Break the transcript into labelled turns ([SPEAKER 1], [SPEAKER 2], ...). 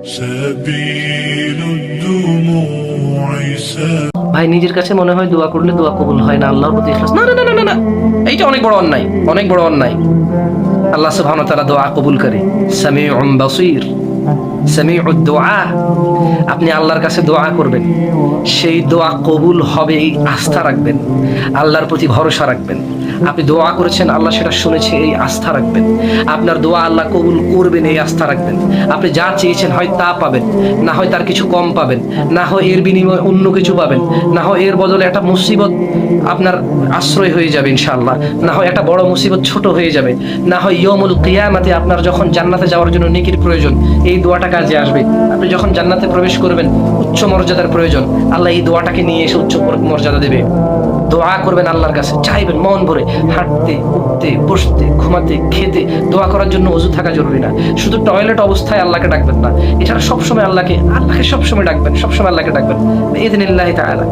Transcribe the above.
[SPEAKER 1] سبيل الدموع
[SPEAKER 2] ভাই নিজের কাছে মনে হয় দোয়া করলে দোয়া কবুল হয় না, আল্লাহর প্রতি ইখলাস, না না না না না, এইটা অনেক বড় অন্যায়, অনেক বড় অন্যায়। আল্লাহ সুবহানাহু ওয়া তাআলা দোয়া কবুল করে, সামিউন বাসীর, সামিউদ দুআ। আপনি আল্লাহর কাছে দোয়া করবেন, সেই দোয়া কবুল হবে এই আস্থা রাখবেন, আল্লাহর প্রতি ভরসা রাখবেন। আপনি দোয়া করেছেন, আল্লাহ সেটা শুনেছে, এই আস্থা রাখবেন। আপনার দোয়া আল্লাহ কবুল করবেন, এই আস্থা রাখবেন। আপনি যা চেয়েছেন হয় তা পাবেন, না হয় তার কিছু কম পাবেন, না হয় এর বিনিময়ে অন্য কিছু পাবেন, না হয় এর বদলে একটা মুসিবত আপনার আশ্রয় হয়ে যাবে ইনশাআল্লাহ, না হয় একটা বড় মুসিবত ছোট হয়ে যাবে, না হয় ইয়াউমুল কিয়ামাতে আপনার যখন জান্নাতে যাওয়ার জন্য নেকির প্রয়োজন, এই দোয়াটা কাজে আসবে। আপনি যখন জান্নাতে প্রবেশ করবেন, উচ্চ মর্যাদার প্রয়োজন, আল্লাহ এই দোয়াটাকে নিয়ে এসে উচ্চ মর্যাদা দেবে। দোয়া করবেন আল্লাহর কাছে, চাইবেন মন ভরে, হাঁটতে উঠতে বসতে ঘুমাতে খেতে দোয়া করার জন্য ওযু থাকা জরুরি না। শুধু টয়লেট অবস্থায় আল্লাহকে ডাকবেন না, এছাড়া সবসময় আল্লাহকে সবসময় ডাকবেন, সবসময় আল্লাহকে ডাকবেন বিইذنিল্লাহি তাআলা।